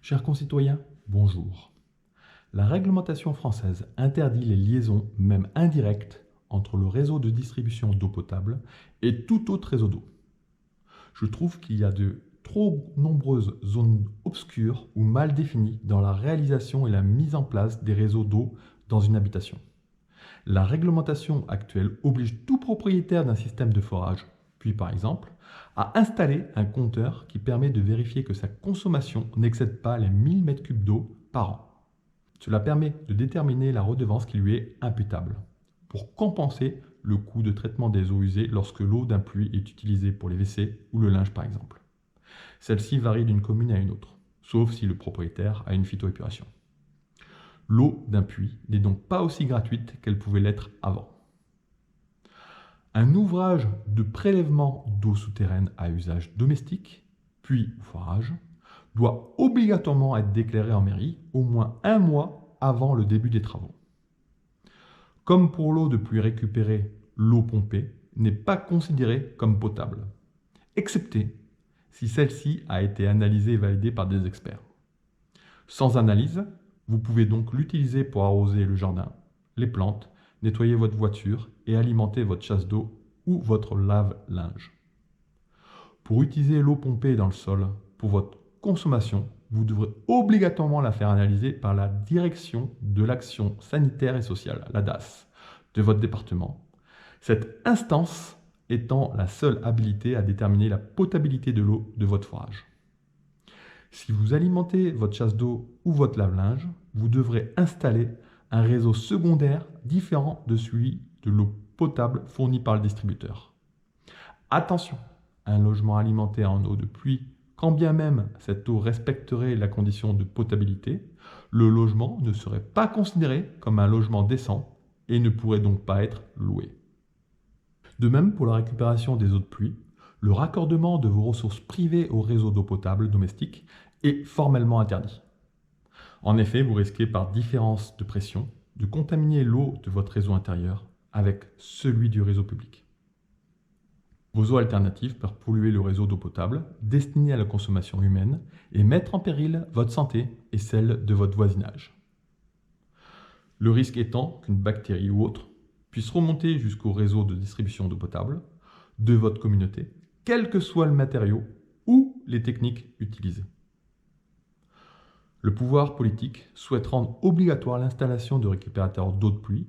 Chers concitoyens, bonjour. La réglementation française interdit les liaisons, même indirectes, entre le réseau de distribution d'eau potable et tout autre réseau d'eau. Je trouve qu'il y a de trop nombreuses zones obscures ou mal définies dans la réalisation et la mise en place des réseaux d'eau dans une habitation. La réglementation actuelle oblige tout propriétaire d'un système de forage, puis par exemple, à installer un compteur qui permet de vérifier que sa consommation n'excède pas les 1000 m3 d'eau par an. Cela permet de déterminer la redevance qui lui est imputable, pour compenser le coût de traitement des eaux usées lorsque l'eau d'un puits est utilisée pour les WC ou le linge par exemple. Celle-ci varie d'une commune à une autre, sauf si le propriétaire a une phytoépuration. L'eau d'un puits n'est donc pas aussi gratuite qu'elle pouvait l'être avant. Un ouvrage de prélèvement d'eau souterraine à usage domestique, puits ou forage, doit obligatoirement être déclaré en mairie au moins 1 mois avant le début des travaux. Comme pour l'eau de pluie récupérée, l'eau pompée n'est pas considérée comme potable, excepté si celle-ci a été analysée et validée par des experts. Sans analyse, vous pouvez donc l'utiliser pour arroser le jardin, les plantes, nettoyer votre voiture et alimenter votre chasse d'eau ou votre lave-linge. Pour utiliser l'eau pompée dans le sol pour votre consommation, vous devrez obligatoirement la faire analyser par la Direction de l'Action Sanitaire et Sociale, la DAS, de votre département. Cette instance étant la seule habilitée à déterminer la potabilité de l'eau de votre forage. Si vous alimentez votre chasse d'eau ou votre lave-linge, vous devrez installer un réseau secondaire différent de celui de l'eau potable fournie par le distributeur. Attention, un logement alimenté en eau de pluie, quand bien même cette eau respecterait la condition de potabilité, le logement ne serait pas considéré comme un logement décent et ne pourrait donc pas être loué. De même pour la récupération des eaux de pluie, le raccordement de vos ressources privées au réseau d'eau potable domestique est formellement interdit. En effet, vous risquez par différence de pression de contaminer l'eau de votre réseau intérieur avec celui du réseau public. Vos eaux alternatives peuvent polluer le réseau d'eau potable destiné à la consommation humaine et mettre en péril votre santé et celle de votre voisinage. Le risque étant qu'une bactérie ou autre puisse remonter jusqu'au réseau de distribution d'eau potable de votre communauté, quel que soit le matériau ou les techniques utilisées. Le pouvoir politique souhaite rendre obligatoire l'installation de récupérateurs d'eau de pluie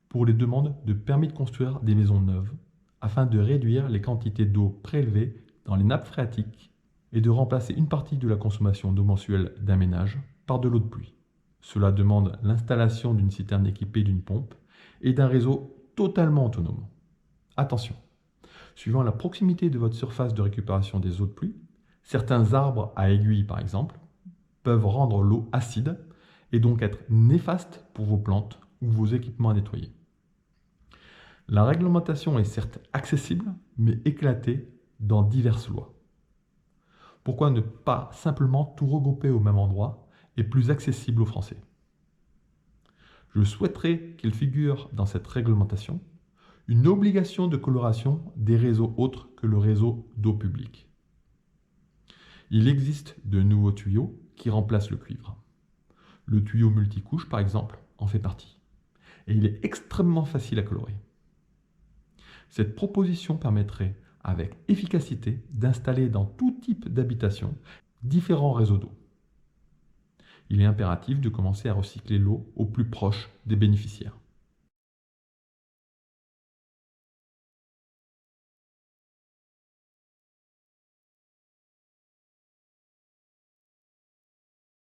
pour les demandes de permis de construire des maisons neuves afin de réduire les quantités d'eau prélevées dans les nappes phréatiques et de remplacer une partie de la consommation d'eau mensuelle d'un ménage par de l'eau de pluie. Cela demande l'installation d'une citerne équipée d'une pompe et d'un réseau totalement autonome. Attention, suivant la proximité de votre surface de récupération des eaux de pluie, certains arbres à aiguilles par exemple, peuvent rendre l'eau acide et donc être néfaste pour vos plantes ou vos équipements à nettoyer. La réglementation est certes accessible, mais éclatée dans diverses lois. Pourquoi ne pas simplement tout regrouper au même endroit et plus accessible aux Français? Je souhaiterais qu'il figure dans cette réglementation une obligation de coloration des réseaux autres que le réseau d'eau publique. Il existe de nouveaux tuyaux qui remplacent le cuivre. Le tuyau multicouche, par exemple, en fait partie. Et il est extrêmement facile à colorer. Cette proposition permettrait, avec efficacité, d'installer dans tout type d'habitation différents réseaux d'eau. Il est impératif de commencer à recycler l'eau au plus proche des bénéficiaires.